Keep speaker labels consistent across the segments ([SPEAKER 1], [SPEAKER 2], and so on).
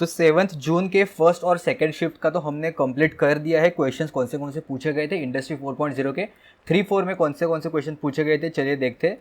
[SPEAKER 1] तो 7 जून के फर्स्ट और सेकंड शिफ्ट का तो हमने कंप्लीट कर दिया है। क्वेश्चंस कौन से पूछे गए थे इंडस्ट्री 4.0 के 3-4 में कौन से क्वेश्चन पूछे गए थे, चलिए देखते हैं।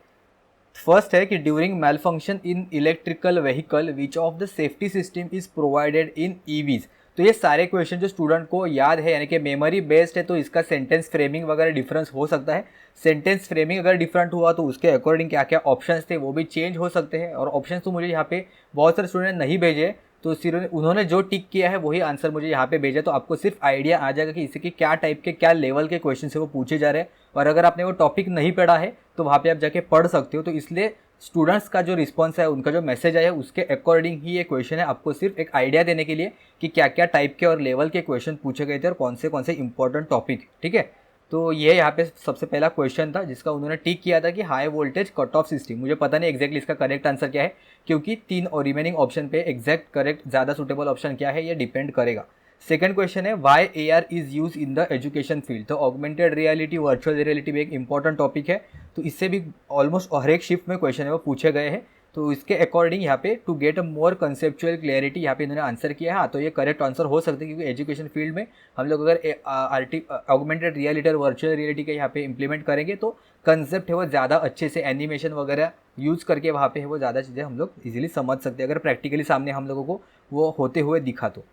[SPEAKER 1] फर्स्ट है कि during malfunction in electrical vehicle which of the safety system is provided in EVs. तो ये सारे क्वेश्चन जो स्टूडेंट को याद है, यानी कि मेमोरी बेस्ड है, तो इसका सेंटेंस फ्रेमिंग वगैरह डिफरेंस हो सकता है। सेंटेंस फ्रेमिंग अगर डिफरेंट हुआ तो उसके अकॉर्डिंग क्या क्या ऑप्शंस थे वो भी चेंज हो सकते हैं। और ऑप्शंस तो मुझे यहाँ पे बहुत सारे स्टूडेंट ने नहीं भेजे, तो सिर्फ उन्होंने जो टिक किया है वही आंसर मुझे यहाँ पे भेजा। तो आपको सिर्फ आइडिया आ जाएगा कि इसके क्या टाइप के क्या लेवल के क्वेश्चन है वो पूछे जा रहे हैं। और अगर आपने वो टॉपिक नहीं पढ़ा है तो वहाँ पे आप जाके पढ़ सकते हो। तो इसलिए स्टूडेंट्स का जो रिस्पॉन्स है, उनका जो मैसेज आया है उसके अकॉर्डिंग ही ये क्वेश्चन है, आपको सिर्फ एक आइडिया देने के लिए कि क्या क्या टाइप के और लेवल के क्वेश्चन पूछे गए थे और कौन से इंपॉर्टेंट टॉपिक। ठीक है, तो ये यहाँ पे सबसे पहला क्वेश्चन था जिसका उन्होंने टिक किया था कि high voltage cut off system. मुझे पता नहीं एग्जैक्टली इसका करेक्ट आंसर क्या है, क्योंकि 3 और रिमेनिंग ऑप्शन पे एग्जैक्ट करेक्ट ज़्यादा सुटेबल ऑप्शन क्या है ये डिपेंड करेगा। सेकंड क्वेश्चन है why AR is use in the education field. तो ऑगमेंटेड रियलिटी, वर्चुअल रियलिटी भी एक इंपॉर्टेंट टॉपिक है, तो इससे भी ऑलमोस्ट हर एक शिफ्ट में क्वेश्चन है वो पूछे गए हैं। तो इसके अकॉर्डिंग यहाँ पे to get a more conceptual clarity यहाँ पे इन्होंने आंसर किया है। हाँ, तो ये करेक्ट आंसर हो सकता है, क्योंकि एजुकेशन फील्ड में हम लोग अगर ऑगमेंटेड रियलिटी और वर्चुअल रियलिटी के यहाँ पे इंप्लीमेंट करेंगे तो कंसेप्ट है वो ज़्यादा अच्छे से एनिमेशन वगैरह यूज़ करके वहाँ पे है वो ज़्यादा चीज़ें हम लोग इजीली समझ सकते हैं, अगर प्रैक्टिकली सामने हम लोगों को वो होते हुए दिखा तो।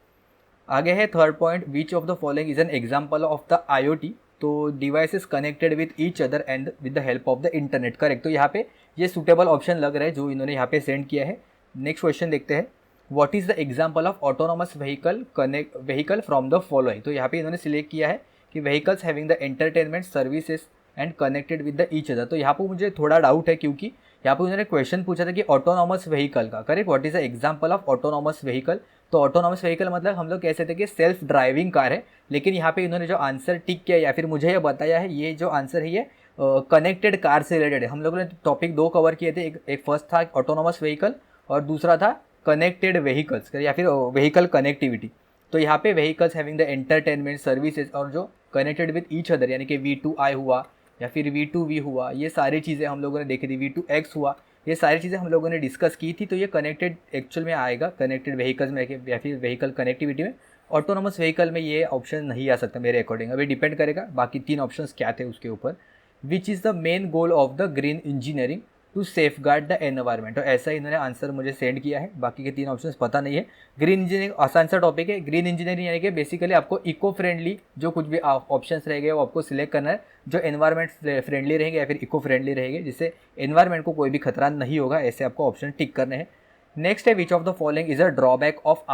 [SPEAKER 1] आगे है third point, which of the following is an example of the IoT। तो devices connected with each other and with the help of the internet. Correct, तो यहाँ पे ये सुटेबल ऑप्शन लग रहा है जो इन्होंने यहाँ पे सेंड किया है। नेक्स्ट क्वेश्चन देखते हैं, what is the example of autonomous vehicle from the following. तो यहाँ पे इन्होंने सिलेक्ट किया है कि vehicles having the entertainment services and connected with the each other. तो यहाँ पर मुझे थोड़ा डाउट है, क्योंकि यहाँ पे उन्होंने क्वेश्चन पूछा था कि ऑटोनॉमस व्हीकल का, correct, what is the example of autonomous vehicle. तो ऑटोनॉमस व्हीकल मतलब हम लोग कह सकते हैं कि सेल्फ ड्राइविंग कार है, लेकिन यहाँ पे इन्होंने जो आंसर टिक किया या फिर मुझे ये बताया है, ये जो आंसर है ये कनेक्टेड कार से रिलेटेड है। हम लोगों ने टॉपिक 2 कवर किए थे, एक फर्स्ट था ऑटोनॉमस व्हीकल और दूसरा था कनेक्टेड व्हीकल्स या फिर व्हीकल कनेक्टिविटी। तो यहाँ पे vehicles having the entertainment services और जो कनेक्टेड विद ईच अदर, यानी कि V2I हुआ या फिर V2V हुआ, ये सारी चीज़ें हम लोगों ने देखी थी, V2X हुआ, ये सारी चीज़ें हम लोगों ने डिस्कस की थी। तो ये कनेक्टेड एक्चुअल में आएगा कनेक्टेड व्हीकल्स में या फिर व्हीकल कनेक्टिविटी में। ऑटोनोमस व्हीकल में ये ऑप्शन नहीं आ सकता मेरे अकॉर्डिंग, अभी डिपेंड करेगा बाकी 3 ऑप्शंस क्या थे उसके ऊपर। Which is the main goal of the green engineering to safeguard the environment. तो ऐसा ही इन्होंने आंसर मुझे सेंड किया है, बाकी के 3 ऑप्शंस पता नहीं है। ग्रीन इंजीनियरिंग आसान सा टॉपिक है। ग्रीन इंजीनियरिंग यानी कि बेसिकली आपको इको फ्रेंडली जो कुछ भी ऑप्शंस रहेंगे वो आपको सिलेक्ट करना है, जो एनवायरमेंट फ्रेंडली रहेंगे या फिर इको फ्रेंडली रहेंगे, जिससे एनवायरमेंट को कोई भी खतरा नहीं होगा, ऐसे आपको ऑप्शन टिक करने हैं। नेक्स्ट है विच of the following is a drawback of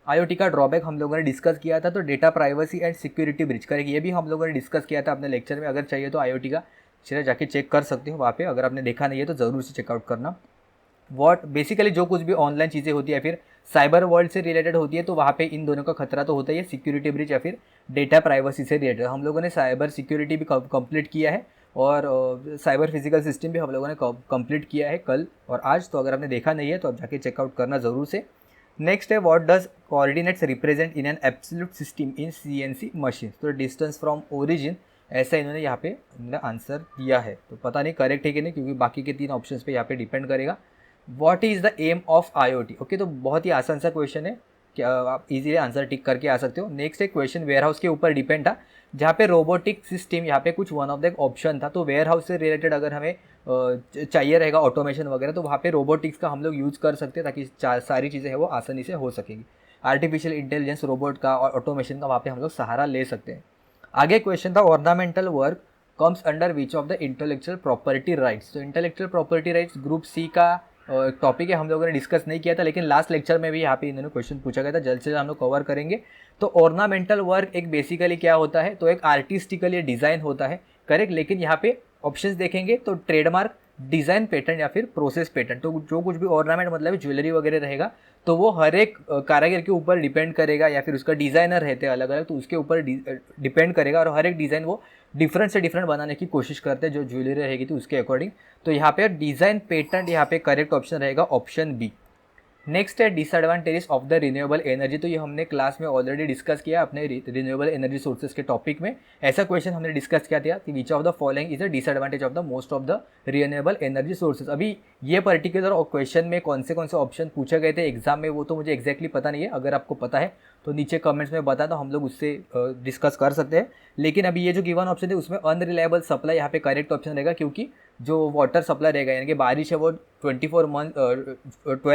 [SPEAKER 1] IoT का ड्रॉबैक हम लोगों ने डिस्कस किया था, तो data privacy and security breach. Correct, ये भी हम लोगों ने डिस्कस किया था अपने लेक्चर में। अगर चाहिए तो IoT का चलिए जाके चेक कर सकते हो वहाँ पे, अगर आपने देखा नहीं है तो ज़रूर से चेकआउट करना। वॉट बेसिकली जो कुछ भी ऑनलाइन चीज़ें होती है या फिर साइबर वर्ल्ड से रिलेटेड होती है, तो वहाँ पे इन दोनों का खतरा तो होता ही है, सिक्योरिटी ब्रीच या फिर डेटा प्राइवेसी से रिलेटेड। हम लोगों ने साइबर सिक्योरिटी भी कंप्लीट किया है और साइबर फिजिकल सिस्टम भी हम लोगों ने कंप्लीट किया है कल और आज। तो अगर आपने देखा नहीं है तो आप जाके चेकआउट करना ज़रूर से। नेक्स्ट है what does coordinates represent in an absolute system in CNC machine. तो डिस्टेंस फ्रॉम ओरिजिन, ऐसा इन्होंने यहाँ पे आंसर दिया है। तो पता नहीं करेक्ट है कि नहीं, क्योंकि बाकी के 3 ऑप्शंस पे यहाँ पे डिपेंड करेगा। What is the aim of IoT। Okay, तो बहुत ही आसान सा क्वेश्चन है, क्या आप इजीली आंसर टिक करके आ सकते हो। नेक्स्ट एक क्वेश्चन वेयर हाउस के ऊपर डिपेंड था, जहाँ पे रोबोटिक सिस्टम यहाँ पे कुछ वन ऑफ द ऑप्शन था। तो वेयर हाउस से रिलेटेड अगर हमें चाहिए रहेगा ऑटोमेशन वगैरह, तो वहाँ पे रोबोटिक्स का हम लोग यूज़ कर सकते हैं, ताकि सारी चीज़ें हैं वो आसानी से हो सकेंगी। आर्टिफिशियल इंटेलिजेंस, रोबोट का और ऑटोमेशन का वहाँ पे हम लोग सहारा ले सकते हैं। आगे क्वेश्चन था ornamental work comes under which of the intellectual property rights. तो intellectual property rights group C का टॉपिक है, हम लोगों ने डिस्कस नहीं किया था, लेकिन लास्ट लेक्चर में भी यहाँ पे इन्होंने क्वेश्चन पूछा गया था, जल्द से जल्द हम लोग कवर करेंगे। तो ऑर्नामेंटल वर्क एक बेसिकली क्या होता है, तो एक आर्टिस्टिकली डिज़ाइन होता है, करेक्ट। लेकिन यहाँ पे ऑप्शंस देखेंगे तो ट्रेडमार्क, डिज़ाइन पेटेंट या फिर प्रोसेस पेटेंट। तो जो कुछ भी ऑर्नामेंट मतलब ज्वेलरी वगैरह रहेगा, तो वो हर एक कारीगर के ऊपर डिपेंड करेगा, या फिर उसका डिज़ाइनर रहते हैं अलग अलग, तो उसके ऊपर डिपेंड करेगा। और हर एक डिज़ाइन वो डिफरेंट से डिफरेंट बनाने की कोशिश करते हैं जो ज्वेलरी रहेगी तो उसके अकॉर्डिंग। तो यहाँ पे डिज़ाइन पेटेंट यहाँ पे करेक्ट ऑप्शन रहेगा ऑप्शन B। नेक्स्ट है disadvantages of the renewable energy. तो ये हमने क्लास में ऑलरेडी डिस्कस किया अपने रिन्यूएबल एनर्जी सोर्सेज के टॉपिक में। ऐसा क्वेश्चन हमने डिस्कस किया था कि विच of the following is a disadvantage of the most of the renewable energy sources. अभी ये पर्टिकुलर क्वेश्चन में कौन से ऑप्शन पूछे गए थे एग्जाम में वो तो मुझे एक्जैक्टली पता नहीं है, अगर आपको पता है तो नीचे कमेंट्स में बता दो, हम लोग उससे डिस्कस कर सकते हैं। लेकिन अभी ये जो गिवन ऑप्शन है उसमें अनरिलायबल सप्लाई यहाँ पे करेक्ट ऑप्शन रहेगा, क्योंकि जो वाटर सप्लाई रहेगा यानी कि बारिश है वो 12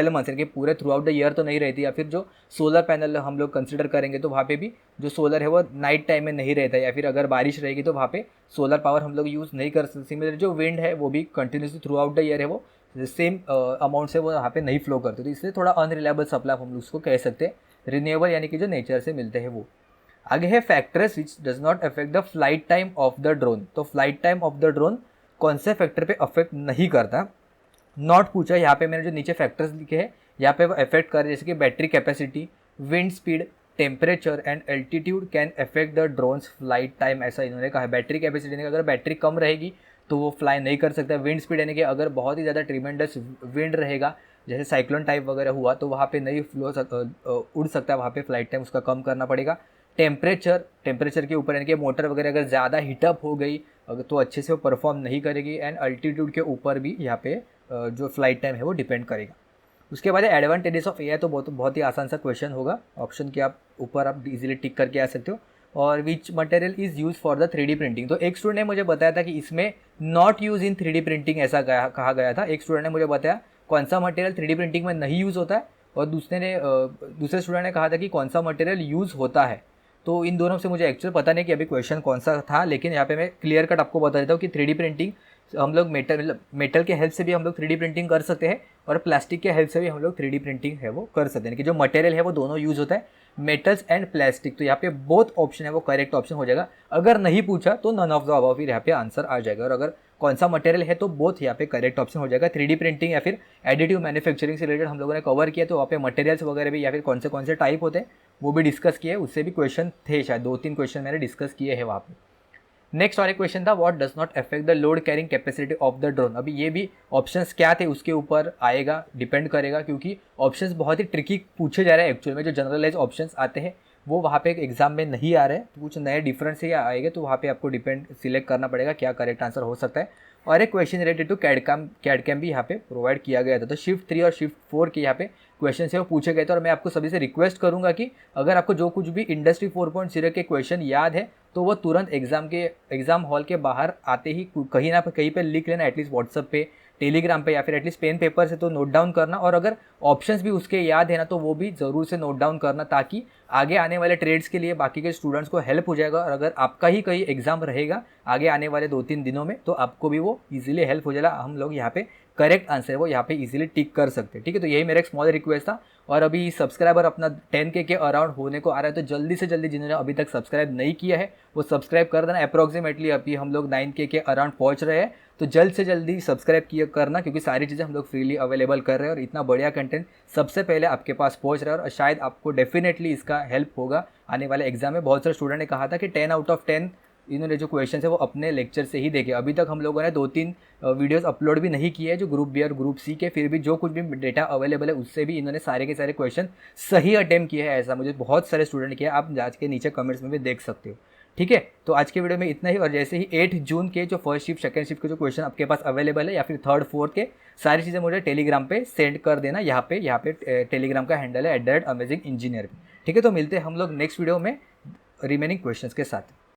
[SPEAKER 1] मंथ्स यानी कि पूरे थ्रू आउट द ईयर तो नहीं रहती, या फिर जो सोलर पैनल हम लोग कंसिडर करेंगे तो वहाँ पे भी जो सोलर है वो नाइट टाइम में नहीं रहता, या फिर अगर बारिश रहेगी तो वहाँ पे सोलर पावर हम लोग यूज़ नहीं कर सकते। सिमिलर जो विंड है वो भी continuously through out the year है वो सेम अमाउंट से वो यहाँ पे नहीं फ्लो करते, तो इसलिए थोड़ा अनरिलायबल सप्लाई हम लोग उसको कह सकते हैं। रिन्यूएबल यानी कि जो नेचर से मिलते हैं वो। आगे है factors which does not affect the flight time of the drone. तो flight time of the drone कौन से फैक्टर पे अफेक्ट नहीं करता, नॉट पूछा। यहाँ पे मैंने जो नीचे फैक्टर्स लिखे हैं यहाँ पे वो अफेक्ट कर, जैसे कि battery capacity, wind speed, temperature and altitude can affect the drones flight time, ऐसा इन्होंने कहा है। बैटरी कैपेसिटी यानी कि अगर बैटरी कम रहेगी तो वो फ्लाई नहीं कर सकता। विंड स्पीड यानी कि अगर बहुत ही ज़्यादा ट्रिमेंडस विंड रहेगा जैसे साइक्लोन टाइप वगैरह हुआ तो वहाँ पे नहीं उड़ सकता, वहाँ पे फ्लाइट टाइम उसका कम करना पड़ेगा। टेम्परेचर के ऊपर यानी कि मोटर वगैरह अगर ज़्यादा हीटअप हो गई तो अच्छे से वो परफॉर्म नहीं करेगी। एंड अल्टीट्यूड के ऊपर भी यहाँ पे जो फ्लाइट टाइम है वो डिपेंड करेगा। उसके बाद एडवांटेजेस ऑफ एआई, तो बहुत ही आसान सा क्वेश्चन होगा, ऑप्शन के आप ऊपर आप इजीली टिक करके आ सकते हो। और which material is use for the 3D printing. तो एक स्टूडेंट ने मुझे बताया था कि इसमें not use in 3D printing ऐसा कहा गया था। एक स्टूडेंट ने मुझे बताया कौन सा मटेरियल 3D प्रिंटिंग में नहीं यूज़ होता है, और दूसरे स्टूडेंट ने कहा था कि कौन सा मटेरियल यूज़ होता है। तो इन दोनों से मुझे एक्चुअल पता नहीं कि अभी क्वेश्चन कौन सा था, लेकिन यहाँ पे मैं क्लियर कट आपको बता देता हूँ कि 3D प्रिंटिंग हम लोग मेटल के हेल्प से भी हम लोग 3D प्रिंटिंग कर सकते हैं, और प्लास्टिक के हेल्प से भी हम लोग 3D प्रिंटिंग है वो कर सकते हैं। कि जो मटेरियल है वो दोनों यूज़ होता है, मेटल्स एंड प्लास्टिक। तो यहाँ पे बोथ ऑप्शन है वो करेक्ट ऑप्शन हो जाएगा। अगर नहीं पूछा तो नन ऑफ द अबव फिर यहाँ पे आंसर आ जाएगा, और अगर कौन सा मटेरियल है तो बोथ यहाँ पे करेक्ट ऑप्शन हो जाएगा। 3D प्रिंटिंग या फिर एडिटिव मैन्युफैक्चरिंग से रिलेटेड हम लोगों ने कवर किया, तो वहाँ पे मटेरियल्स वगैरह भी या फिर कौन से टाइप होते हैं वो भी डिस्कस किए, उससे भी क्वेश्चन थे, शायद 2-3 क्वेश्चन मैंने डिस्कस किए हैं वहाँ पे। नेक्स्ट और एक क्वेश्चन था what does not affect the load carrying capacity of the drone. अभी ये भी ऑप्शंस क्या थे उसके ऊपर आएगा, डिपेंड करेगा, क्योंकि ऑप्शंस बहुत ही ट्रिकी पूछे जा रहे हैं एक्चुअल में। जो जनरलाइज ऑप्शंस आते हैं वो वहाँ पे एग्जाम में नहीं आ रहे हैं, तो कुछ नए डिफरेंस से आएंगे, तो वहाँ पे आपको सिलेक्ट करना पड़ेगा क्या करेक्ट आंसर हो सकता है। और एक क्वेश्चन रिलेटेड टू कैड भी यहाँ पे प्रोवाइड किया गया था। तो शिफ्ट 3 और शिफ्ट 4 के यहाँ पे क्वेश्चन है वो पूछे गए थे, और मैं आपको सभी से रिक्वेस्ट करूंगा कि अगर आपको जो कुछ भी इंडस्ट्री 4.0 के क्वेश्चन याद है तो वो तुरंत एग्जाम हॉल के बाहर आते ही कहीं ना कहीं पे लिख लेना, एटलीस्ट व्हाट्सएप पे, टेलीग्राम पे, या फिर एटलीस्ट पेन पेपर से तो नोट डाउन करना। और अगर ऑप्शंस भी उसके याद है ना तो वो भी ज़रूर से नोट डाउन करना, ताकि आगे आने वाले ट्रेड्स के लिए बाकी के स्टूडेंट्स को हेल्प हो जाएगा। और अगर आपका ही कहीं एग्जाम रहेगा आगे आने वाले 2-3 दिनों में तो आपको भी वो इजीली हेल्प हो जाएगा। हम लोग यहाँ पे करेक्ट आंसर है वो यहाँ पे इजीली टिक कर सकते हैं, ठीक है। तो यही मेरा एक स्मॉल रिक्वेस्ट था। और अभी सब्सक्राइबर अपना 10K के अराउंड होने को आ रहा है, तो जल्दी से जल्दी जिन्होंने अभी तक सब्सक्राइब नहीं किया है वो सब्सक्राइब कर देना। अप्रॉक्सीमेटली अभी हम लोग 9K के अराउंड पहुँच रहे हैं, तो जल्द से जल्दी सब्सक्राइब करना, क्योंकि सारी चीज़ें हम लोग फ्रीली अवेलेबल कर रहे हैं, और इतना बढ़िया कंटेंट सबसे पहले आपके पास पहुँच रहा है। और शायद आपको डेफिनेटली इसका हेल्प होगा आने वाले एग्जाम में। बहुत सारे स्टूडेंट ने कहा था कि 10 आउट ऑफ 10 इन्होंने जो क्वेश्चन है वो अपने लेक्चर से ही देखे। अभी तक हम लोगों ने 2-3 वीडियोस अपलोड भी नहीं किए हैं जो ग्रुप बी और ग्रुप सी के, फिर भी जो कुछ भी डेटा अवेलेबल है उससे भी इन्होंने सारे के सारे क्वेश्चन सही अटेम्प्ट किए हैं। ऐसा मुझे बहुत सारे स्टूडेंट ने किया, आप आज के नीचे कमेंट्स में भी देख सकते हो, ठीक है। तो आज के वीडियो में इतना ही। और जैसे ही 8 जून के जो फर्स्ट शिफ्ट सेकंड शिफ्ट के जो क्वेश्चन आपके पास अवेलेबल है, या फिर 3rd 4th के, सारी चीज़ें मुझे टेलीग्राम पे सेंड कर देना। यहाँ पे टेलीग्राम का हैंडल है @अमेजिंग इंजीनियर, ठीक है। तो मिलते हैं हम लोग नेक्स्ट वीडियो में रिमेनिंग क्वेश्चंस के साथ।